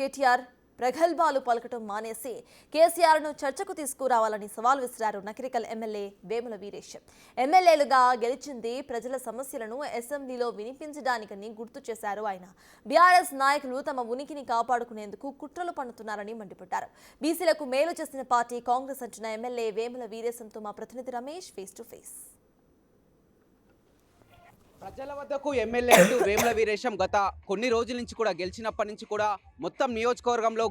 కేటీఆర్ ప్రగల్భాలు పలకటం మానేసి కేసీఆర్ను చర్చకు తీసుకురావాలని సవాల్ విసిరారు నకిరికల్ ఎమ్మెల్యే వేముల వీరేష్. ఎమ్మెల్యేలుగా గెలిచింది ప్రజల సమస్యలను అసెంబ్లీలో వినిపించడానికని గుర్తు చేశారు ఆయన. బీఆర్ఎస్ నాయకులు తమ ఉనికిని కాపాడుకునేందుకు కుట్రలు పన్నుతున్నారని మండిపడ్డారు. బీసీలకు మేలు చేసిన పార్టీ కాంగ్రెస్ అంటున్న ఎమ్మెల్యే వేముల వీరేశంతో మా ప్రతినిధి రమేష్ ఫేస్ టు ఫేస్. ప్రజల వద్దకు ఎమ్మెల్యే అంటూ వేముల వీరేశం గత కొన్ని రోజుల నుంచి కూడా గెలిచినప్పటి నుంచి కూడా మొత్తం నియోజకవర్గంలో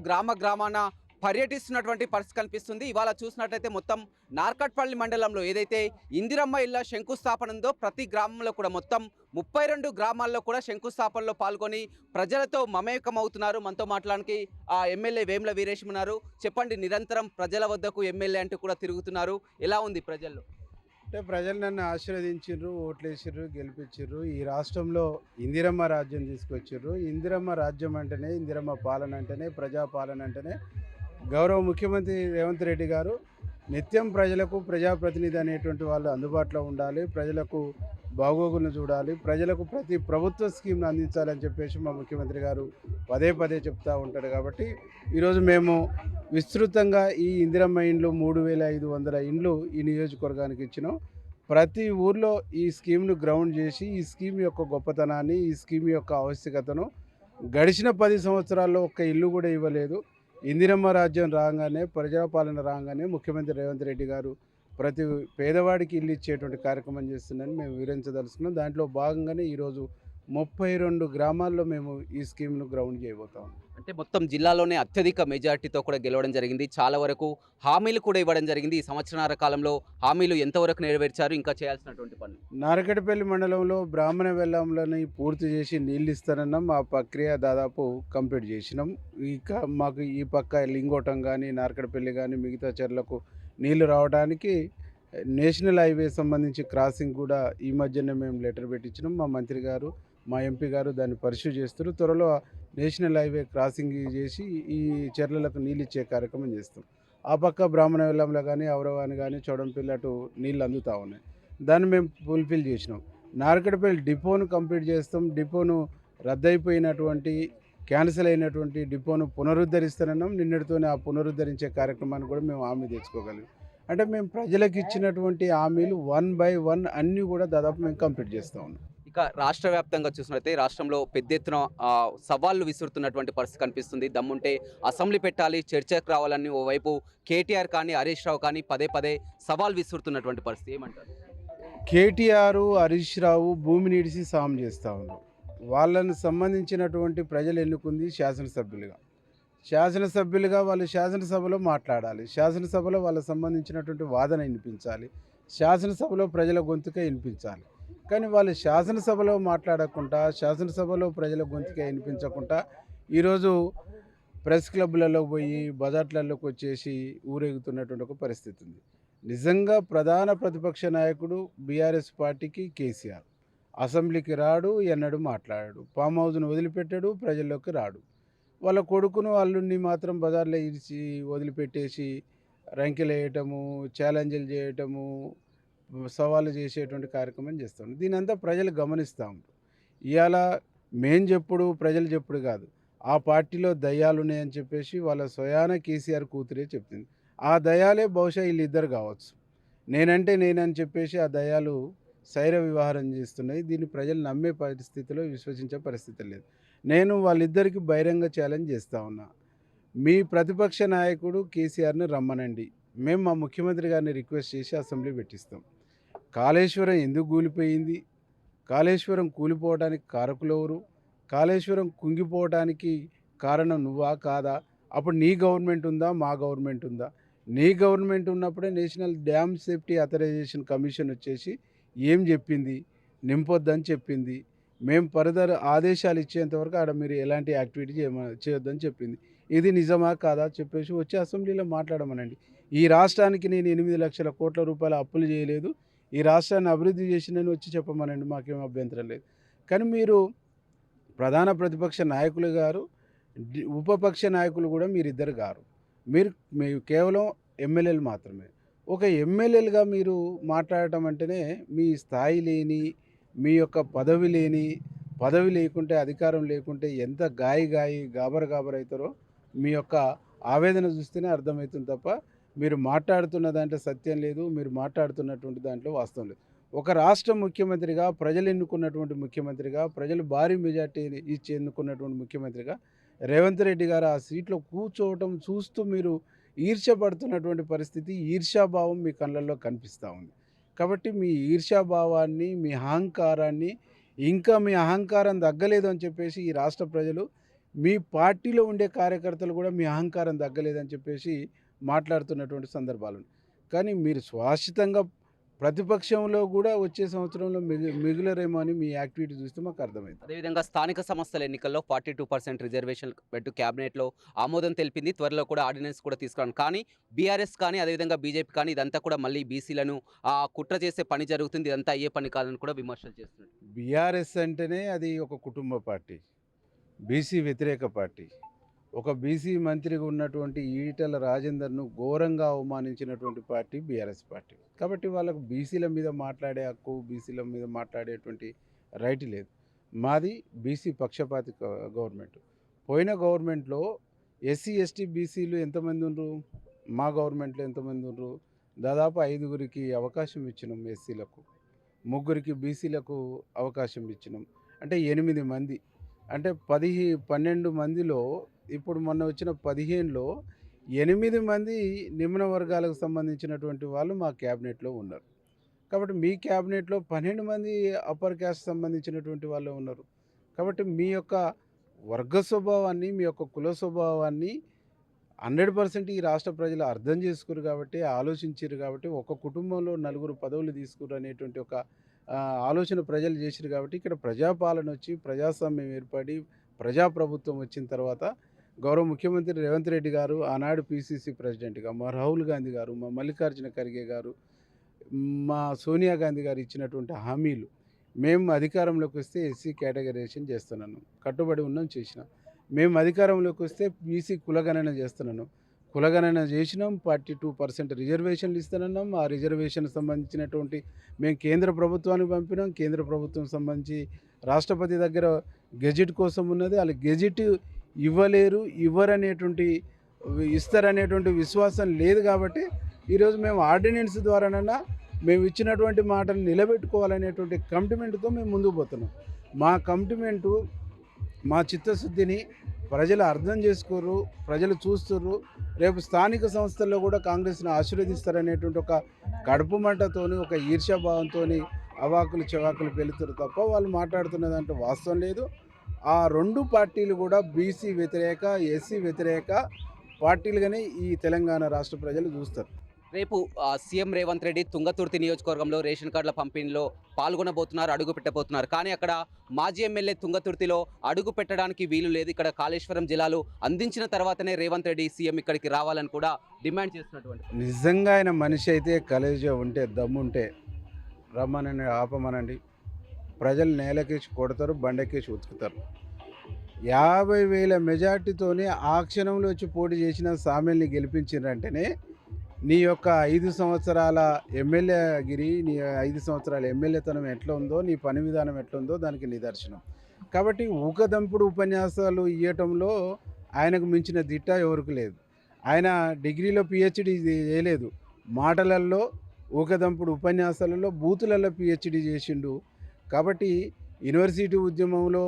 గ్రామాన పర్యటిస్తున్నటువంటి పరిస్థితి కనిపిస్తుంది. ఇవాళ చూసినట్లయితే మొత్తం నార్కట్పల్లి మండలంలో ఏదైతే ఇందిరమ్మ ఇళ్ల శంకుస్థాపన ఉందో ప్రతి గ్రామంలో కూడా మొత్తం 32 గ్రామాల్లో కూడా శంకుస్థాపనలో పాల్గొని ప్రజలతో మమేకమవుతున్నారు. మనతో మాట్లాడడానికి ఆ ఎమ్మెల్యే వేముల వీరేశం ఉన్నారు. చెప్పండి, నిరంతరం ప్రజల వద్దకు ఎమ్మెల్యే అంటూ కూడా తిరుగుతున్నారు. ఎలా ఉంది ప్రజల్లో? అంటే ప్రజలు నన్ను ఆశీర్వదించారు, ఓట్లేసారు, గెలిపించారు. ఈ రాష్ట్రంలో ఇందిరమ్మ రాజ్యం తీసుకొచ్చారు. ఇందిరమ్మ రాజ్యం అంటేనే, ఇందిరమ్మ పాలన అంటేనే, ప్రజాపాలన అంటేనే గౌరవ ముఖ్యమంత్రి రేవంత్ రెడ్డి గారు నిత్యం ప్రజలకు ప్రజాప్రతినిధి అనేటువంటి వాళ్ళు అందుబాటులో ఉండాలి, ప్రజలకు బాగోగులను చూడాలి, ప్రజలకు ప్రతి ప్రభుత్వ స్కీమ్ను అందించాలని చెప్పేసి మా ముఖ్యమంత్రి గారు పదే పదే చెప్తూ ఉంటారు. కాబట్టి ఈరోజు మేము విస్తృతంగా ఈ ఇందిరమ్మ ఇండ్లు 3500 ఇండ్లు ఈ నియోజకవర్గానికి ఇచ్చినాం. ప్రతి ఊర్లో ఈ స్కీమ్ను గ్రౌండ్ చేసి ఈ స్కీమ్ యొక్క గొప్పతనాన్ని, ఈ స్కీమ్ యొక్క ఆవశ్యకతను గడిచిన 10 సంవత్సరాల్లో ఒక్క ఇల్లు కూడా ఇవ్వలేదు. ఇందిరమ్మ రాజ్యం రాగానే, ప్రజాపాలన రాగానే ముఖ్యమంత్రి రేవంత్ రెడ్డి గారు ప్రతి పేదవాడికి ఇల్లు ఇచ్చేటువంటి కార్యక్రమం చేస్తుందని మేము వివరించదలుచుకున్నాం. దాంట్లో భాగంగానే ఈరోజు 32 గ్రామాల్లో మేము ఈ స్కీమ్ను గ్రౌండ్ చేయబోతాం. అంటే మొత్తం జిల్లాలోనే అత్యధిక మెజార్టీతో కూడా గెలవడం జరిగింది. చాలా వరకు హామీలు కూడా ఇవ్వడం జరిగింది. ఈ సంవత్సరాల కాలంలో హామీలు ఎంతవరకు నెరవేర్చారు, ఇంకా చేయాల్సినటువంటి పనులు? నారకటపల్లి మండలంలో బ్రాహ్మణ వెల్లంలని పూర్తి చేసి నీళ్ళు ఇస్తానన్నాం. ఆ ప్రక్రియ దాదాపు కంప్లీట్ చేసినాం. ఇక మాకు ఈ పక్క లింగోటం కానీ, నారకటపల్లి కానీ మిగతా చెర్లకు నీళ్లు రావడానికి నేషనల్ హైవే సంబంధించి క్రాసింగ్ కూడా ఈ మధ్యనే మేము లెటర్ పెట్టించినాం. మా మంత్రి గారు, మా ఎంపీ గారు దాన్ని పరిశీలి చేస్తారు. త్వరలో నేషనల్ హైవే క్రాసింగ్ చేసి ఈ చెర్లకు నీళ్ళు ఇచ్చే కార్యక్రమం చేస్తాం. ఆ పక్క బ్రాహ్మణ వెల్లంలో కానీ, ఔరవాని కానీ, చౌడంపల్లి అటు నీళ్ళు అందుతూ ఉన్నాయి. దాన్ని మేము ఫుల్ఫిల్ చేసినాం. నారకటపల్లి డిపోను కంప్లీట్ చేస్తాం. డిపోను రద్దయిపోయినటువంటి, క్యాన్సిల్ అయినటువంటి డిపోను పునరుద్ధరిస్తానన్నాం. నిన్నటితోనే ఆ పునరుద్ధరించే కార్యక్రమాన్ని కూడా మేము హామీ తెచ్చుకోగలిగాం. అంటే మేము ప్రజలకు ఇచ్చినటువంటి హామీలు 1 by 1 అన్నీ కూడా దాదాపు మేము కంప్లీట్ చేస్తూ ఉన్నాం. ఇక రాష్ట్ర వ్యాప్తంగా చూసినట్లయితే రాష్ట్రంలో పెద్ద ఎత్తున సవాళ్లు విసురుతున్నటువంటి పరిస్థితి కనిపిస్తుంది. దమ్ముంటే అసెంబ్లీ పెట్టాలి, చర్చకు రావాలని ఓవైపు కేటీఆర్ కానీ, హరీష్ రావు కానీ పదే సవాల్ విసురుతున్నటువంటి పరిస్థితి. ఏమంటారు? కేటీఆర్, హరీష్ రావు భూమిని ఇడిసి సాయం చేస్తూ ఉన్నారు. వాళ్ళని సంబంధించినటువంటి ప్రజలు ఎన్నుకుంది శాసనసభ్యులుగా వాళ్ళు శాసనసభలో మాట్లాడాలి, శాసనసభలో వాళ్ళకి సంబంధించినటువంటి వాదన వినిపించాలి, శాసనసభలో ప్రజల గొంతుక వినిపించాలి. కానీ వాళ్ళు శాసనసభలో మాట్లాడకుండా, శాసనసభలో ప్రజల గొంతుక వినిపించకుండా ఈరోజు ప్రెస్ క్లబ్లలో పోయి బజార్లలోకి వచ్చేసి ఊరేగుతున్నటువంటి ఒక పరిస్థితి ఉంది. నిజంగా ప్రధాన ప్రతిపక్ష నాయకుడు బీఆర్ఎస్ పార్టీకి కేసీఆర్ అసెంబ్లీకి రాడు, ఎన్నడూ మాట్లాడాడు, ఫామ్ హౌస్ను వదిలిపెట్టాడు, ప్రజల్లోకి రాడు. వాళ్ళ కొడుకును అల్లుడిని మాత్రం బజార్లో ఇడిచి వదిలిపెట్టేసి రంకెలు వేయటము, ఛాలెంజ్లు చేయటము, సవాళ్ళు చేసేటువంటి కార్యక్రమం చేస్తాం. దీనంతా ప్రజలు గమనిస్తూ ఉంటారు. ఇవాళ మేం చెప్పుడు, ప్రజలు చెప్పుడు కాదు, ఆ పార్టీలో దయ్యాలు ఉన్నాయని చెప్పేసి వాళ్ళ స్వయాన కేసీఆర్ కూతురే చెప్తుంది. ఆ దయ్యాలే బహుశా వీళ్ళిద్దరు కావచ్చు. నేనని చెప్పేసి ఆ దయ్యాలు శైర వివాహం చేస్తున్నాయి. దీన్ని ప్రజలు నమ్మే పరిస్థితిలో, విశ్వసించే పరిస్థితి లేదు. నేను వాళ్ళిద్దరికి బహిరంగ ఛాలెంజ్ చేస్తూ ఉన్నా. మీ ప్రతిపక్ష నాయకుడు కేసీఆర్ని రమ్మనండి, మేము మా ముఖ్యమంత్రి గారిని రిక్వెస్ట్ చేసి అసెంబ్లీ పెట్టిస్తాం. కాళేశ్వరం ఎందుకు కూలిపోయింది, కాళేశ్వరం కూలిపోవడానికి కారకులు ఎవరు, కాళేశ్వరం కుంగిపోవడానికి కారణం నువ్వా కాదా, అప్పుడు నీ గవర్నమెంట్ ఉందా, మా గవర్నమెంట్ ఉందా? నీ గవర్నమెంట్ ఉన్నప్పుడే national dam safety authorization commission వచ్చేసి ఏం చెప్పింది, నింపొద్దని చెప్పింది. మేము ఫర్దర్ ఆదేశాలు ఇచ్చేంతవరకు ఆడ మీరు ఎలాంటి యాక్టివిటీ చేయొద్దని చెప్పింది. ఇది నిజమా కాదా చెప్పేసి వచ్చి అసెంబ్లీలో మాట్లాడమనండి. ఈ రాష్ట్రానికి నేను 8 లక్షల కోట్ల రూపాయల అప్పులు చేయలేదు, ఈ రాష్ట్రాన్ని అభివృద్ధి చేసినని వచ్చి చెప్పమనండి, మాకేం అభ్యంతరం లేదు. కానీ మీరు ప్రధాన ప్రతిపక్ష నాయకులు గారు, ఉపపక్ష నాయకులు కూడా మీరిద్దరు గారు. మీరు కేవలం ఎమ్మెల్యేలు మాత్రమే. ఒక ఎమ్మెల్యేలుగా మీరు మాట్లాడటం అంటేనే మీ స్థాయి లేని, మీ యొక్క పదవి లేని, పదవి లేకుంటే అధికారం లేకుంటే ఎంత గాయి గాబర్ అవుతారో మీ యొక్క ఆవేదన చూస్తేనే అర్థమవుతుంది తప్ప మీరు మాట్లాడుతున్న దాంట్లో సత్యం లేదు, మీరు మాట్లాడుతున్నటువంటి దాంట్లో వాస్తవం లేదు. ఒక రాష్ట్ర ముఖ్యమంత్రిగా, ప్రజలు ఎన్నుకున్నటువంటి ముఖ్యమంత్రిగా, ప్రజలు భారీ మెజార్టీ ఇచ్చి ఎన్నుకున్నటువంటి ముఖ్యమంత్రిగా రేవంత్ రెడ్డి గారు ఆ సీట్లో కూర్చోవటం చూస్తూ మీరు ఈర్ష్యపడుతున్నటువంటి పరిస్థితి, ఈర్ష్యాభావం మీ కళ్ళల్లో కనిపిస్తూ ఉంది. కాబట్టి మీ ఈర్ష్యాభావాన్ని, మీ అహంకారాన్ని, ఇంకా మీ అహంకారం తగ్గలేదు అని చెప్పేసి ఈ రాష్ట్ర ప్రజలు, మీ పార్టీలో ఉండే కార్యకర్తలు కూడా మీ అహంకారం తగ్గలేదని చెప్పేసి మాట్లాడుతున్నటువంటి సందర్భాలు ఉన్నాయి. కానీ మీరు శాశ్వతంగా ప్రతిపక్షంలో కూడా వచ్చే సంవత్సరంలో మిగులరేమో అని మీ యాక్టివిటీ చూస్తే మాకు అర్థమైంది. అదేవిధంగా స్థానిక సంస్థల ఎన్నికల్లో 42% రిజర్వేషన్ పెట్టు క్యాబినెట్లో ఆమోదం తెలిపింది. త్వరలో కూడా ఆర్డినెన్స్ కూడా తీసుకురాను. కానీ బీఆర్ఎస్ కానీ అదేవిధంగా బీజేపీ కానీ ఇదంతా కూడా మళ్ళీ బీసీలను కుట్ర చేసే పని జరుగుతుంది, ఇదంతా అయ్యే పని కాదని కూడా విమర్శలు చేస్తున్నారు. బీఆర్ఎస్ అంటేనే అది ఒక కుటుంబ పార్టీ, బీసీ వ్యతిరేక పార్టీ. ఒక బీసీ మంత్రిగా ఉన్నటువంటి ఈటెల రాజేందర్ను ఘోరంగా అవమానించినటువంటి పార్టీ బీఆర్ఎస్ పార్టీ. కాబట్టి వాళ్ళకు బీసీల మీద మాట్లాడే హక్కు, బీసీల మీద మాట్లాడేటువంటి రైట్ లేదు. మాది బీసీ పక్షపాతి గవర్నమెంట్. పోయిన గవర్నమెంట్లో ఎస్సీ ఎస్టీ బీసీలు ఎంతమంది ఉన్నారు, మా గవర్నమెంట్లో ఎంతమంది ఉన్నారు? దాదాపు 5గురికి అవకాశం ఇచ్చినాం ఎస్సీలకు, 3గురికి బీసీలకు అవకాశం ఇచ్చినాం. అంటే 8 మంది, అంటే 12 మందిలో ఇప్పుడు మొన్న వచ్చిన 15లో 8 మంది నిమ్న వర్గాలకు సంబంధించినటువంటి వాళ్ళు మా క్యాబినెట్లో ఉన్నారు. కాబట్టి మీ క్యాబినెట్లో 12 మంది అప్పర్ క్యాస్ట్ సంబంధించినటువంటి వాళ్ళు ఉన్నారు. కాబట్టి మీ యొక్క వర్గ స్వభావాన్ని, మీ యొక్క కుల స్వభావాన్ని 100% ఈ రాష్ట్ర ప్రజలు అర్థం చేసుకురు కాబట్టి, ఆలోచించారు కాబట్టి, ఒక కుటుంబంలో 4 పదవులు తీసుకురు అనేటువంటి ఒక ఆలోచన ప్రజలు చేసిరు కాబట్టి ఇక్కడ ప్రజాపాలన వచ్చి, ప్రజాస్వామ్యం ఏర్పడి, ప్రజాప్రభుత్వం వచ్చిన తర్వాత గౌరవ ముఖ్యమంత్రి రేవంత్ రెడ్డి గారు, ఆనాడు పిసిసి ప్రెసిడెంట్గా మా రాహుల్ గాంధీ గారు, మా మల్లికార్జున ఖర్గే గారు, మా సోనియా గాంధీ గారు ఇచ్చినటువంటి హామీలు, మేము అధికారంలోకి వస్తే ఎస్సీ కేటగరైజేషన్ చేస్తున్నాను, కట్టుబడి ఉన్నాం, చేసినాం. మేము అధికారంలోకి వస్తే బీసీ కులగణన చేస్తున్నాను, కులగణన చేసినాం. 42% రిజర్వేషన్లు ఇస్తానన్నాం. ఆ రిజర్వేషన్ సంబంధించినటువంటి మేము కేంద్ర ప్రభుత్వానికి పంపినాం. కేంద్ర ప్రభుత్వం సంబంధించి రాష్ట్రపతి దగ్గర గెజిట్ కోసం ఉన్నది. వాళ్ళు గెజిట్ ఇవ్వలేరు, ఇస్తారనేటువంటి విశ్వాసం లేదు. కాబట్టి ఈరోజు మేము ఆర్డినెన్స్ ద్వారానన్నా మేము ఇచ్చినటువంటి మాటలు నిలబెట్టుకోవాలనేటువంటి కమిట్మెంట్తో మేము ముందుకు పోతున్నాం. మా కమిట్మెంటు, మా చిత్తశుద్ధిని ప్రజలు అర్థం చేసుకోరు, ప్రజలు చూస్తుర్రు. రేపు స్థానిక సంస్థల్లో కూడా కాంగ్రెస్ను ఆశీర్వదిస్తారనేటువంటి ఒక కడుపు మంటతోని, ఒక ఈర్ష్యాభావంతో అవాకులు చెవాకులు పెలుతురు తప్ప వాళ్ళు మాట్లాడుతున్న దాంట్లో వాస్తవం లేదు. ఆ 2 పార్టీలు కూడా బీసీ వ్యతిరేక, ఎస్సీ వ్యతిరేక పార్టీలుగానే ఈ తెలంగాణ రాష్ట్ర ప్రజలు చూస్తారు. రేపు సీఎం రేవంత్ రెడ్డి తుంగతుర్తి నియోజకవర్గంలో రేషన్ కార్డుల పంపిణీలో పాల్గొనబోతున్నారు, అడుగు పెట్టబోతున్నారు. కానీ అక్కడ మాజీ ఎమ్మెల్యే తుంగతుర్తిలో అడుగు పెట్టడానికి వీలు లేదు. ఇక్కడ కాళేశ్వరం జిల్లాలు అందించిన తర్వాతనే రేవంత్ రెడ్డి సీఎం ఇక్కడికి రావాలని కూడా డిమాండ్ చేస్తున్నటువంటి. నిజంగా ఆయన మనిషి అయితే, కలేజా ఉంటే, దమ్ముంటే రమ్మనని ఆపమనండి. ప్రజలు నేలకేసి కొడతారు, బండకేసి ఉతుకుతారు. 50,000 మెజార్టీతోనే ఆ క్షణంలో వచ్చి పోటీ చేసిన సామెల్ని గెలిపించారంటేనే నీ యొక్క 5 సంవత్సరాల ఎమ్మెల్యేగిరి, నీ 5 సంవత్సరాల ఎమ్మెల్యేతనం ఎట్లా ఉందో, నీ పని విధానం ఎట్లా ఉందో దానికి నిదర్శనం. కాబట్టి ఊకదంపుడు ఉపన్యాసాలు ఇవ్వటంలో ఆయనకు మించిన దిట్ట ఎవరికి లేదు. ఆయన డిగ్రీలో పిహెచ్డి చేయలేదు, మాటలల్లో, ఊకదంపుడు ఉపన్యాసాలలో, బూతులలో పిహెచ్డి చేసిండు. కాబట్టి యూనివర్సిటీ ఉద్యమంలో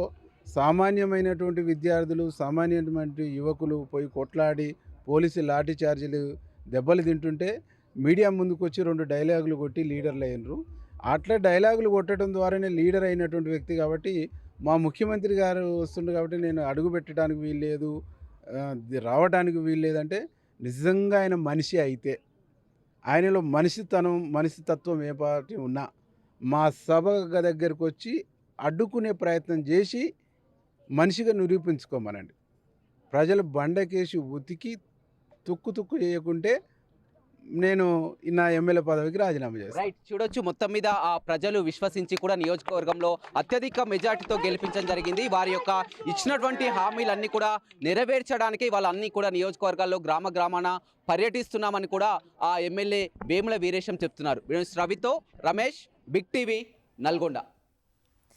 సామాన్యమైనటువంటి విద్యార్థులు, సామాన్యమైన యువకులు పోయి కొట్లాడి పోలీసు లాఠీ చార్జీలు దెబ్బలు తింటుంటే మీడియా ముందుకు వచ్చి 2 డైలాగులు కొట్టి లీడర్లు అయినరు. అట్లా డైలాగులు కొట్టడం ద్వారానే లీడర్ అయినటువంటి వ్యక్తి. కాబట్టి మా ముఖ్యమంత్రి గారు వస్తుండే కాబట్టి నేను అడుగు పెట్టడానికి వీల్లేదు, రావడానికి వీల్లేదంటే నిజంగా ఆయన మనిషి అయితే, ఆయనలో మనిషితత్వం ఏ పార్టీ ఉన్నా మా సభ దగ్గరకు వచ్చి అడ్డుకునే ప్రయత్నం చేసి మనిషిగా నిరూపించుకోమనండి. ప్రజలు బండకేసి ఉతికి తుక్కు చేయకుంటే నేను నా ఎమ్మెల్యే పదవికి రాజీనామా చేస్తాను. రైట్, చూడొచ్చు మొత్తం మీద ఆ ప్రజలు విశ్వసించి కూడా నియోజకవర్గంలో అత్యధిక మెజార్టీతో గెలిపించడం జరిగింది. వారి యొక్క ఇచ్చినటువంటి హామీలన్నీ కూడా నెరవేర్చడానికి వాళ్ళన్నీ కూడా నియోజకవర్గాల్లో గ్రామాన పర్యటిస్తున్నామని కూడా ఆ ఎమ్మెల్యే వేముల వీరేశం చెప్తున్నారు. రవితో రమేష్, బిగ్ టీవీ, నల్గొండ.